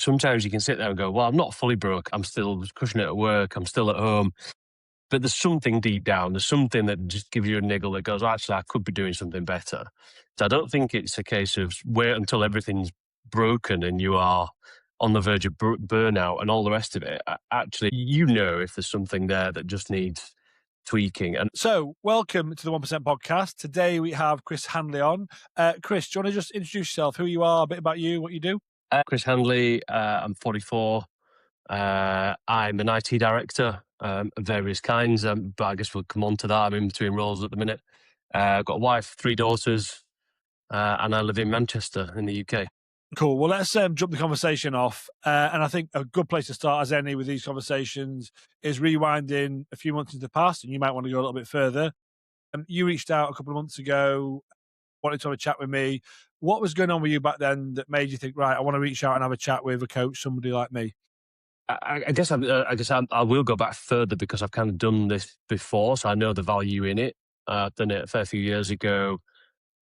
Sometimes you can sit there and go, well, I'm not fully broke. I'm still crushing it at work. I'm still at home. But there's something deep down. There's something that just gives you a niggle that goes, actually, I could be doing something better. So I don't think it's a case of wait until everything's broken and you are on the verge of burnout and all the rest of it. Actually, if there's something there that just needs tweaking. And so, welcome to the 1% podcast. Today we have Chris Handley on. Chris, do you want to just introduce yourself, who you are, a bit about you, what you do? Chris Handley, I'm 44. I'm an IT director of various kinds, but I guess we'll come on to that. I'm in between roles at the minute. I've got a wife, 3 daughters, and I live in Manchester in the UK. Cool. Well, let's jump the conversation off. And I think a good place to start, as any with these conversations, is rewinding a few months into the past, and you might want to go a little bit further. You reached out a couple of months ago, wanted to have a chat with me. What was going on with you back then that made you think, right, I want to reach out and have a chat with a coach, somebody like me? I guess I will go back further because I've kind of done this before, so I know the value in it. I've done it a fair few years ago,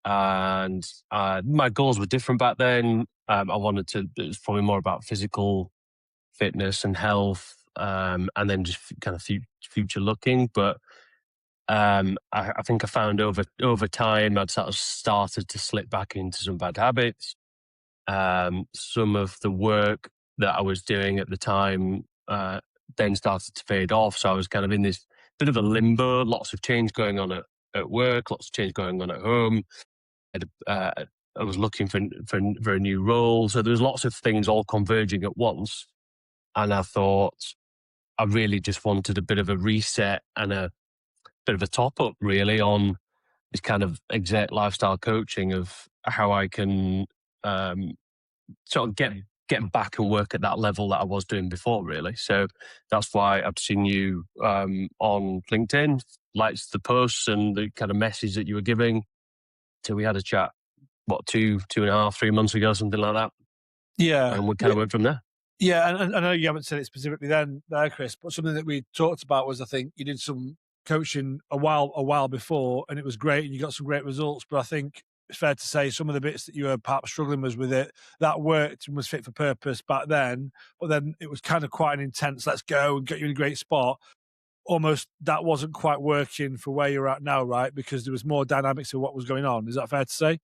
and my goals were different back then. It was probably more about physical fitness and health, and then just kind of future looking. But I think I found over time I'd sort of started to slip back into some bad habits. Some of the work that I was doing at the time then started to fade off. So I was kind of in this bit of a limbo, lots of change going on at work, lots of change going on at home. I was looking for a new role. So there was lots of things all converging at once. And I thought I really just wanted a bit of a reset and a bit of a top up really on this kind of exec lifestyle coaching of how I can sort of get back and work at that level that I was doing before, really. So that's why I've seen you on LinkedIn, liked the posts and the kind of message that you were giving. So we had a chat, 2.5, 3 months ago, something like that. Yeah. And we kind of went from there. Yeah, and I know you haven't said it specifically there, Chris, but something that we talked about was, I think you did some coaching a while before, and it was great, and you got some great results. But I think it's fair to say some of the bits that you were perhaps struggling with it, that worked and was fit for purpose back then, but then it was kind of quite an intense, let's go and get you in a great spot. Almost that wasn't quite working for where you're at now, right? Because there was more dynamics of what was going on. Is that fair to say?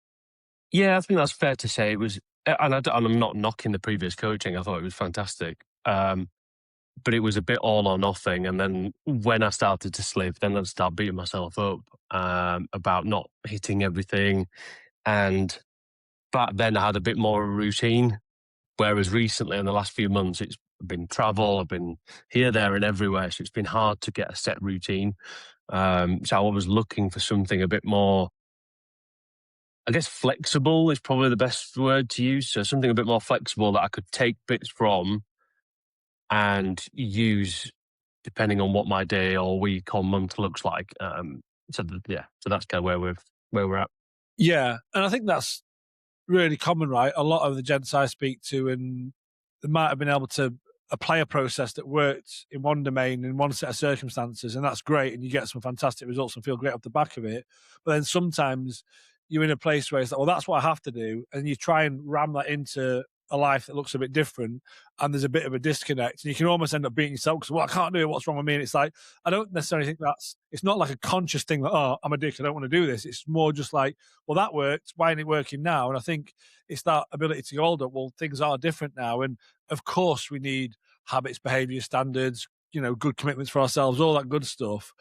Yeah, I think that's fair to say. It was, and I'm not knocking the previous coaching. I thought it was fantastic. But it was a bit all or nothing. And then when I started to slip, then I'd start beating myself up about not hitting everything. And back then I had a bit more of a routine. Whereas recently, in the last few months, it's been travel. I've been here, there, and everywhere. So it's been hard to get a set routine. So I was looking for something a bit more, I guess flexible is probably the best word to use. So something a bit more flexible that I could take bits from and use depending on what my day or week or month looks like. So that's kind of where we're at. Yeah, and I think that's really common, right? A lot of the gents I speak to, and they might have been able to apply a process that worked in one domain in one set of circumstances, and that's great, and you get some fantastic results and feel great off the back of it. But then sometimes you're in a place where it's like, well, that's what I have to do, and you try and ram that into a life that looks a bit different, and there's a bit of a disconnect, and you can almost end up beating yourself because, well, I can't do it. What's wrong with me? And it's like, I don't necessarily think it's not like a conscious thing that, oh, I'm a dick, I don't want to do this. It's more just like, well, that worked. Why isn't it working now? And I think it's that ability to go, hold up, well, things are different now. And of course we need habits, behavior standards, good commitments for ourselves, all that good stuff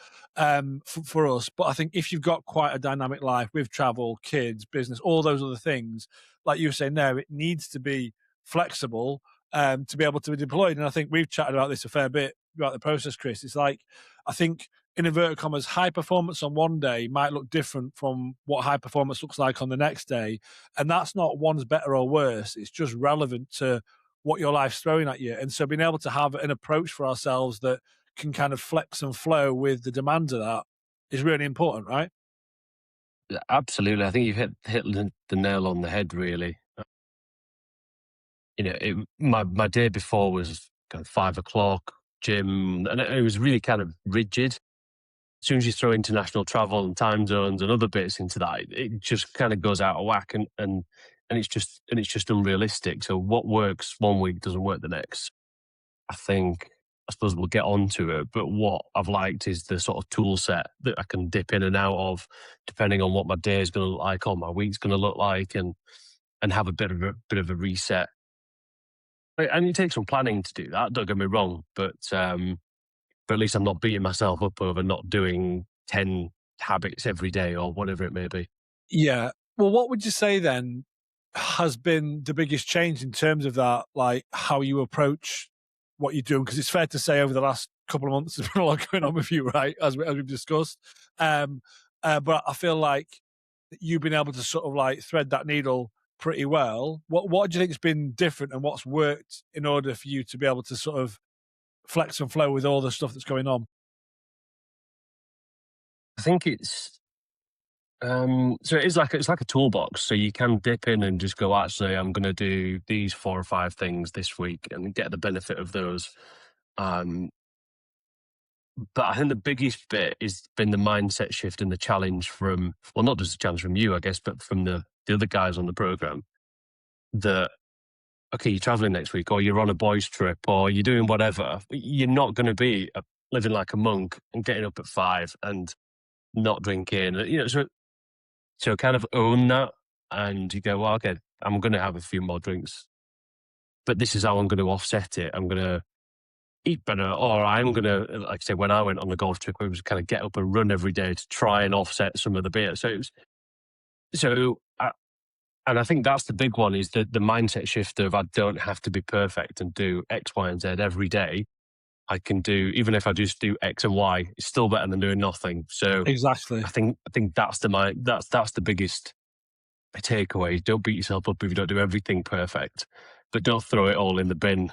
for us. But I think if you've got quite a dynamic life with travel, kids, business, all those other things, like you were saying there, it needs to be flexible to be able to be deployed. And I think we've chatted about this a fair bit about the process, Chris. It's like, I think in inverted commas, high performance on one day might look different from what high performance looks like on the next day. And that's not one's better or worse. It's just relevant to what your life's throwing at you. And so being able to have an approach for ourselves that can kind of flex and flow with the demands of that is really important, right? Absolutely. I think you've hit the nail on the head, really. My day before was kind of 5:00 gym, and it was really kind of rigid. As soon as you throw international travel and time zones and other bits into that, it just kind of goes out of whack. And and it's just unrealistic. So what works one week doesn't work the next. I suppose we'll get onto it, but what I've liked is the sort of tool set that I can dip in and out of, depending on what my day is going to look like or my week's going to look like, and have a bit of a reset. And it takes some planning to do that. Don't get me wrong, but at least I'm not beating myself up over not doing 10 habits every day or whatever it may be. Yeah. Well, what would you say then has been the biggest change in terms of that, like how you approach what you're doing? Because it's fair to say over the last couple of months, there's been a lot going on with you, right? As we've discussed. But I feel like you've been able to sort of like thread that needle pretty well. What do you think has been different and what's worked in order for you to be able to sort of flex and flow with all the stuff that's going on? I think so it's like a toolbox. So you can dip in and just go, actually, I'm going to do these 4 or 5 things this week and get the benefit of those. Um, but I think the biggest bit has been the mindset shift and the challenge from, well, not just a challenge from you, I guess, but from the other guys on the program that, okay, you're traveling next week or you're on a boys trip or you're doing whatever. You're not going to be living like a monk and getting up at 5 and not drinking, so kind of own that, and you go, well, okay, I'm going to have a few more drinks, but this is how I'm going to offset it. I'm going to eat better, or I'm going to, like I say, when I went on the golf trip, I was kind of get up and run every day to try and offset some of the beer. So, and I think that's the big one, is the mindset shift of I don't have to be perfect and do X, Y, and Z every day. I can do, even if I just do X and Y, it's still better than doing nothing. So Exactly. I think that's the biggest takeaway. Don't beat yourself up if you don't do everything perfect, but don't throw it all in the bin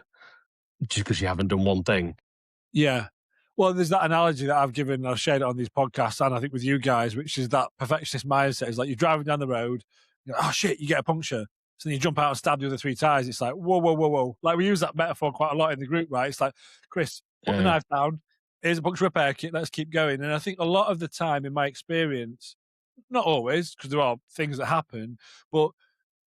just because you haven't done one thing. Yeah. Well, there's that analogy that I've given, I've shared it on these podcasts, and I think with you guys, which is that perfectionist mindset. Is like you're driving down the road, you're like, oh shit, you get a puncture. So then you jump out and stab the other 3 tires. It's like, whoa, whoa, whoa, whoa. Like we use that metaphor quite a lot in the group, right? It's like, Chris, put the Yeah. knife down. Here's a puncture repair kit. Let's keep going. And I think a lot of the time, in my experience, not always, because there are things that happen, but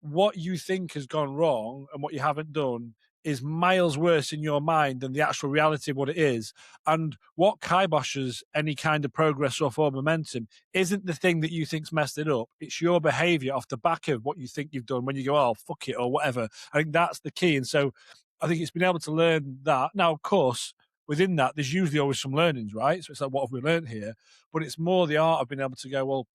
what you think has gone wrong and what you haven't done is miles worse in your mind than the actual reality of what it is. And what kiboshes any kind of progress or forward momentum isn't the thing that you think's messed it up. It's your behavior off the back of what you think you've done when you go, oh, fuck it, or whatever. I think that's the key. And so I think it's been able to learn that. Now, of course, within that, there's usually always some learnings, right? So it's like, what have we learned here? But it's more the art of being able to go, well,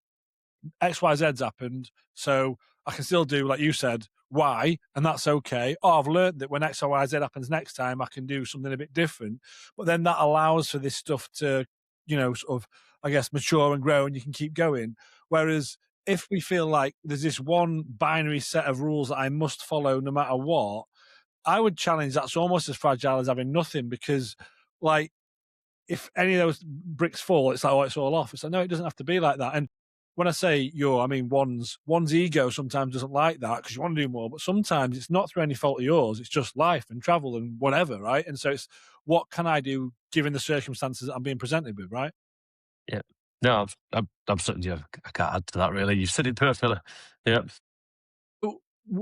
XYZ's happened. So I can still do, like you said, Y, and that's okay. Oh, I've learned that when X, Y, Z happens next time, I can do something a bit different. But then that allows for this stuff to, sort of, I guess, mature and grow, and you can keep going. Whereas if we feel like there's this one binary set of rules that I must follow no matter what, I would challenge that's almost as fragile as having nothing, because, like, if any of those bricks fall, it's like, oh, it's all off. It's like, no, it doesn't have to be like that. And when I say I mean one's ego sometimes doesn't like that because you want to do more, but sometimes it's not through any fault of yours. It's just life and travel and whatever, right? And so it's, what can I do given the circumstances that I'm being presented with, right? Yeah. No, I'm certainly, yeah, I can't add to that really. You've said it perfectly. Yeah.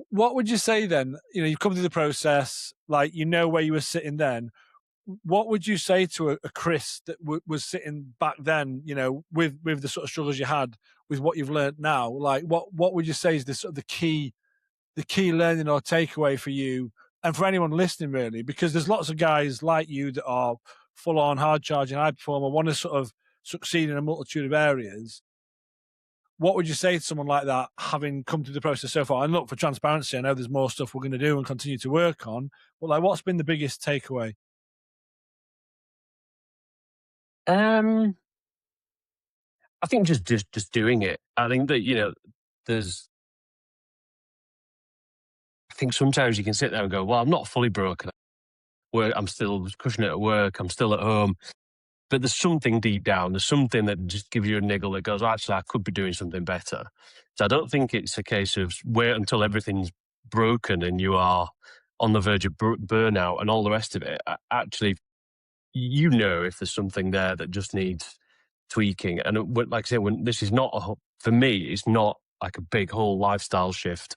What would you say then? You've come through the process, like where you were sitting then. What would you say to a Chris that was sitting back then, with the sort of struggles you had with what you've learned now? Like, what would you say is the sort of the key learning or takeaway for you and for anyone listening, really? Because there's lots of guys like you that are full on hard charging, high performer, want to sort of succeed in a multitude of areas. What would you say to someone like that, having come through the process so far? And look, for transparency, I know there's more stuff we're going to do and continue to work on, but like, what's been the biggest takeaway? Um, I think just doing it. I think that, there's, I think sometimes you can sit there and go, well, I'm not fully broken. I'm still crushing it at work. I'm still at home. But there's something deep down. There's something that just gives you a niggle that goes, actually, I could be doing something better. So I don't think it's a case of wait until everything's broken and you are on the verge of burnout and all the rest of it. Actually, if there's something there that just needs tweaking. And like I say, when this is not for me, it's not like a big whole lifestyle shift.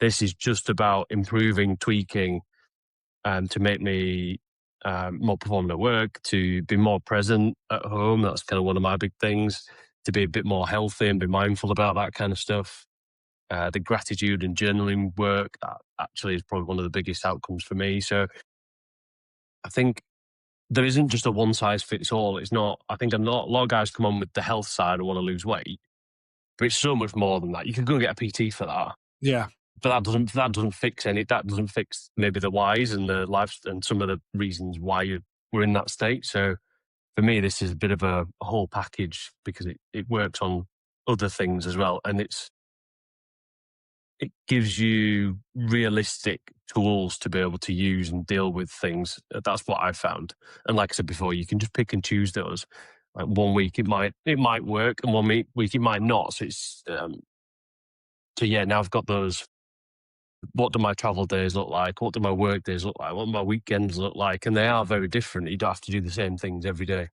This is just about improving, tweaking, to make me more performant at work, to be more present at home. That's kind of one of my big things. To be a bit more healthy and be mindful about that kind of stuff. The gratitude and journaling work, that actually is probably one of the biggest outcomes for me. So I think there isn't just a one size fits all. It's not. I think a lot of guys come on with the health side and want to lose weight, but it's so much more than that. You can go and get a PT for that, Yeah. but that doesn't fix any. That doesn't fix maybe the whys and the life and some of the reasons why you were in that state. So for me, this is a bit of a whole package because it works on other things as well, and it gives you realistic tools to be able to use and deal with things. That's what I found. And like I said before, you can just pick and choose those. Like one week it might work, and one week it might not. So it's so yeah. Now I've got those. What do my travel days look like? What do my work days look like? What do my weekends look like? And they are very different. You don't have to do the same things every day.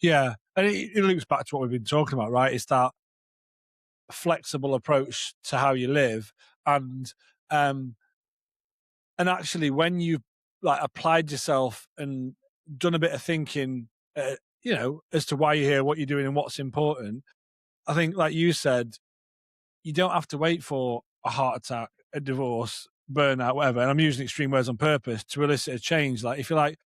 Yeah. And it loops back to what we've been talking about, right? It's that flexible approach to how you live. And um and actually when you've like applied yourself and done a bit of thinking, as to why you're here, what you're doing, and what's important, I think, like you said, you don't have to wait for a heart attack, a divorce, burnout, whatever. And I'm using extreme words on purpose to elicit a change. Like, if you're like,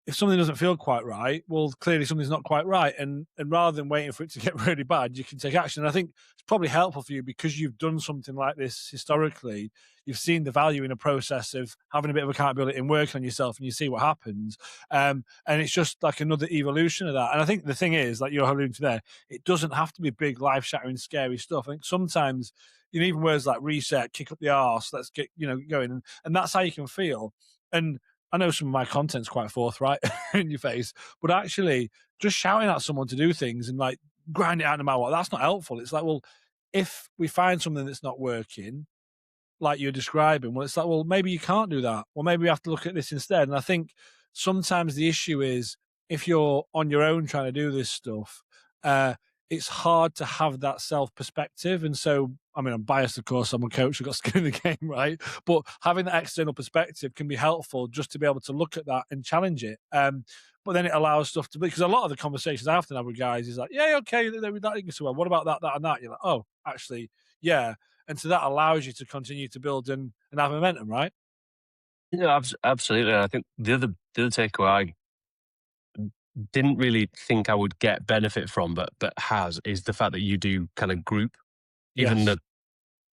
if something doesn't feel quite right, well, clearly something's not quite right. And rather than waiting for it to get really bad, you can take action. And I think it's probably helpful for you because you've done something like this historically. You've seen the value in a process of having a bit of accountability and working on yourself, and you see what happens. And it's just like another evolution of that. And I think the thing is, like you're alluding to there, it doesn't have to be big, life shattering, scary stuff. I think sometimes, even words like reset, kick up the arse, let's get, going. And that's how you can feel. And I know some of my content's quite forthright in your face, but actually just shouting at someone to do things and like grind it out no matter what, that's not helpful. It's like, well, if we find something that's not working, like you're describing, well, it's like, well, maybe you can't do that. Well, maybe we have to look at this instead. And I think sometimes the issue is if you're on your own trying to do this stuff, it's hard to have that self perspective. And so, I mean, I'm biased, of course, I'm a coach, I've got skin in the game, right? But having that external perspective can be helpful just to be able to look at that and challenge it. But then it allows stuff to be, because a lot of the conversations I often have with guys is like, yeah, okay, that didn't go so well. What about that, that, and that? You're like, oh, actually, yeah. And so that allows you to continue to build and have momentum, right? Yeah, absolutely. And I think the other takeaway didn't really think I would get benefit from, but has, is the fact that you do kind of group. Even Yes.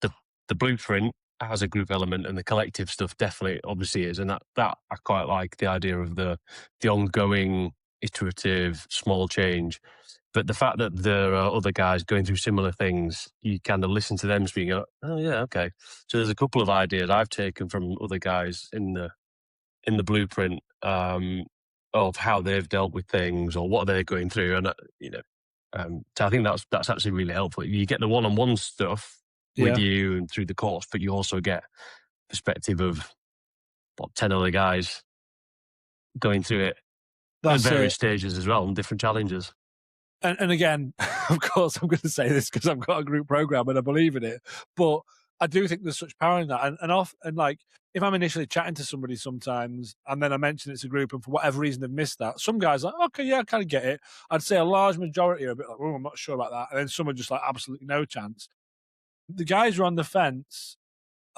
the the blueprint has a group element, and the collective stuff definitely obviously is, and that I quite like the idea of the ongoing iterative small change. But the fact that there are other guys going through similar things, you kind of listen to them speak. Oh yeah, okay. So there's a couple of ideas I've taken from other guys in the blueprint, of how they've dealt with things or what they're going through, and so I think that's actually really helpful. You get the one-on-one stuff with Yeah. you and through the course, but you also get perspective of 10 other guys going through it at That's it. various stages as well and different challenges. And again, of course, I'm going to say this because I've got a group program and I believe in it. But I do think there's such power in that. And like, if I'm initially chatting to somebody sometimes, and then I mention it's a group, and for whatever reason they've missed that, some guys are like, okay, yeah, I kind of get it. I'd say a large majority are a bit like, oh, I'm not sure about that. And then some are just like, absolutely no chance. The guys who are on the fence,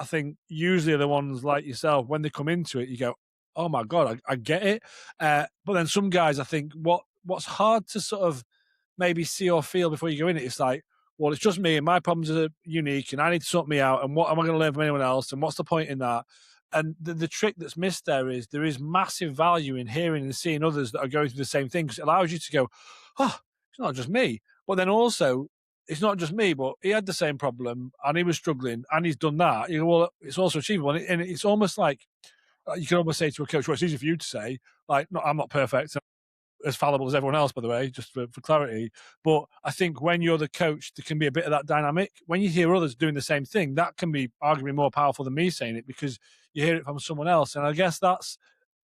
I think, usually are the ones like yourself. When they come into it, you go, "Oh my god, I get it." But then some guys, I think, what's hard to sort of maybe see or feel before you go in it, it's like, well, it's just me and my problems are unique, and I need to sort me out. And what am I going to learn from anyone else? And what's the point in that? And the trick that's missed there is massive value in hearing and seeing others that are going through the same thing, because it allows you to go, "Oh, it's not just me." But then also, it's not just me, but he had the same problem and he was struggling and he's done that. You go, well, it's also achievable. And it's almost like you can almost say to a coach, well, it's easy for you to say, like, no, I'm not perfect, as fallible as everyone else, by the way, just for clarity. But I think when you're the coach, there can be a bit of that dynamic. When you hear others doing the same thing, that can be arguably more powerful than me saying it, because you hear it from someone else. And I guess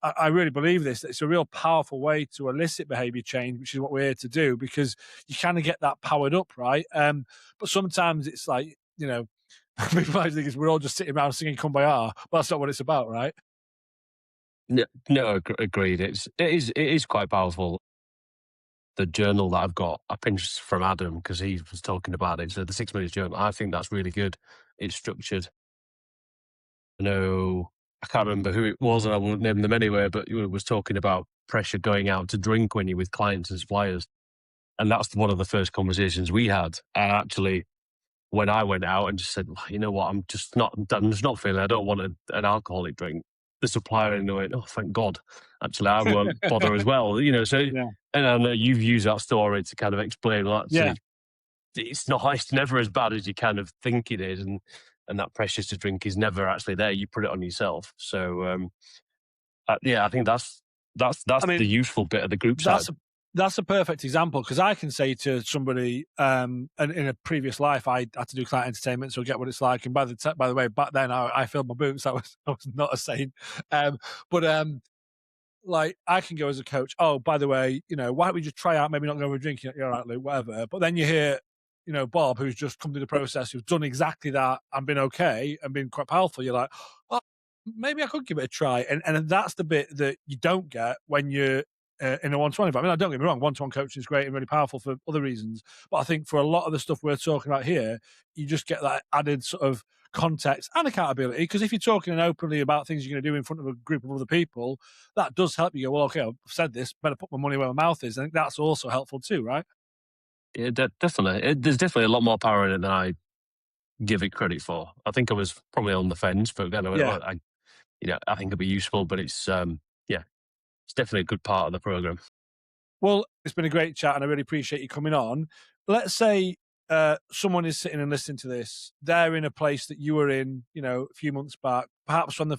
I really believe this, that it's a real powerful way to elicit behavior change, which is what we're here to do, because you kind of get that powered up, right? But sometimes it's like, People might think we're all just sitting around singing Kumbaya, but that's not what it's about, right? No, no, agreed. It is quite powerful. The journal that I've got, I pinched from Adam because he was talking about it. So the 6 minutes journal, I think that's really good. It's structured. I know I can't remember who it was, and I won't name them anyway, but you was talking about pressure going out to drink when you're with clients and suppliers. And that's one of the first conversations we had. And actually, when I went out and just said, you know what, I'm just not feeling, I don't want an alcoholic drink. The supplier in the way, oh, thank God. Actually, I won't bother as well. So, Yeah. and I know you've used that story to kind of explain, well, Yeah. actually, it's never as bad as you kind of think it is. And that pressure to drink is never actually there. You put it on yourself. So, yeah, I think that's I mean, the useful bit of the group side. that's a perfect example because I can say to somebody, and in a previous life, I had to do client entertainment, so get what it's like. And by the way, back then I filled my boots. I was not a saint, but like I can go as a coach. Oh, by the way, why don't we just try out? Maybe not go over drinking. You're all right, Luke, whatever. But then you hear, Bob, who's just come through the process, who's done exactly that and been okay and been quite powerful. You're like, oh, maybe I could give it a try. And that's the bit that you don't get when you're in a one-to-one environment. I mean, don't get me wrong, one-to-one coaching is great and really powerful for other reasons. But I think for a lot of the stuff we're talking about here, you just get that added sort of context and accountability. Because if you're talking openly about things you're going to do in front of a group of other people, that does help you go, well, okay, I've said this, better put my money where my mouth is. I think that's also helpful too, right? Yeah, definitely. There's definitely a lot more power in it than I give it credit for. I think I was probably on the fence, but then Yeah. I think it'll be useful. But yeah, it's definitely a good part of the program. Well, it's been a great chat and I really appreciate you coming on. Let's say someone is sitting and listening to this. They're in a place that you were in, a few months back, perhaps on the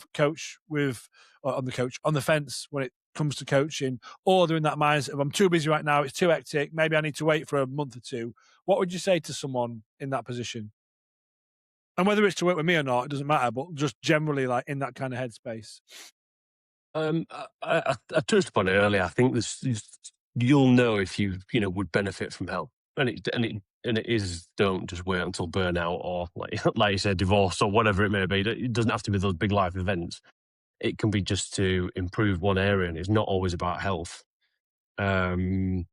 on the fence when it comes to coaching, or they're in that mindset of I'm too busy right now, it's too hectic, maybe I need to wait for a month or two. What would you say to someone in that position? And whether it's to work with me or not, it doesn't matter, but just generally like in that kind of headspace. I touched upon it earlier. I think you'll know if you would benefit from help, and it is, don't just wait until burnout or like you said, divorce or whatever it may be. It doesn't have to be those big life events. It can be just to improve one area, and it's not always about health. I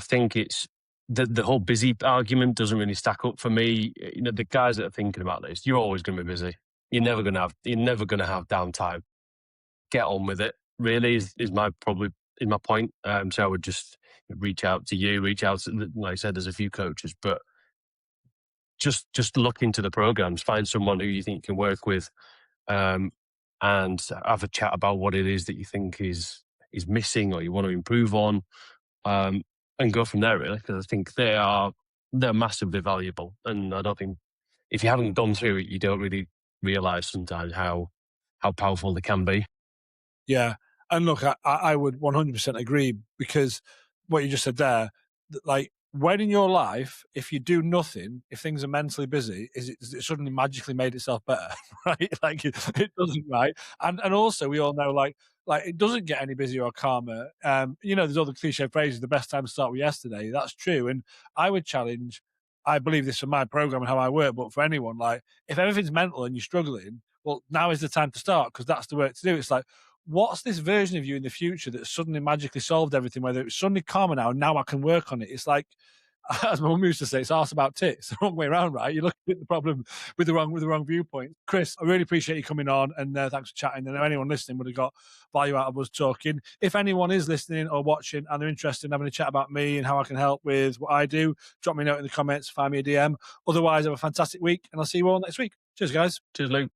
think it's the whole busy argument doesn't really stack up for me. The guys that are thinking about this, you're always going to be busy. You're never going to have downtime. Get on with it. Really is my point. So I would just reach out to you, reach out to, like I said, there's a few coaches, but just look into the programs, find someone who you think you can work with, and have a chat about what it is that you think is missing or you want to improve on, and go from there. Really, because I think they're massively valuable, and I don't think if you haven't gone through it, you don't really realize sometimes how powerful they can be. Yeah. And look, I would 100% agree because what you just said there, like when in your life, if you do nothing, if things are mentally busy, is it suddenly magically made itself better, right? Like it doesn't, right? And also we all know like it doesn't get any busier or calmer. There's all the cliche phrases, the best time to start with yesterday. That's true. And I would challenge, I believe this for my program and how I work, but for anyone, like if everything's mental and you're struggling, well, now is the time to start because that's the work to do. It's like, what's this version of you in the future that suddenly magically solved everything, whether it's suddenly calmer now I can work on it. It's like, as my mum used to say, it's arse about tits, the wrong way around, right? You're looking at the problem with the wrong viewpoint. Chris, I really appreciate you coming on and thanks for chatting. And if anyone listening would have got value out of us talking. If anyone is listening or watching and they're interested in having a chat about me and how I can help with what I do, drop me a note in the comments, find me a DM. Otherwise, have a fantastic week and I'll see you all next week. Cheers, guys. Cheers, Luke.